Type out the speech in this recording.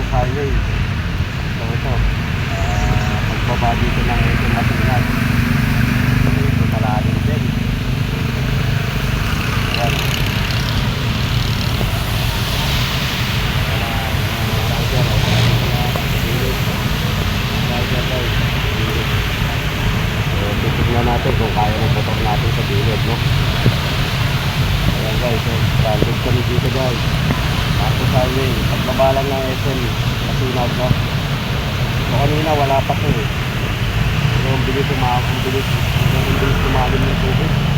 highway. So ito, pagbaba dito ng ito Masinas, ito malalim din. Ayan. Titignan natin kung kaya ng motor natin sa gilid, no? Ayan guys, so stranded kami dito guys. Tapos highway, pagbaba lang ng SM Masinas, no? So kanina wala pa to eh. Pero ang bilis tumalim ng tubig.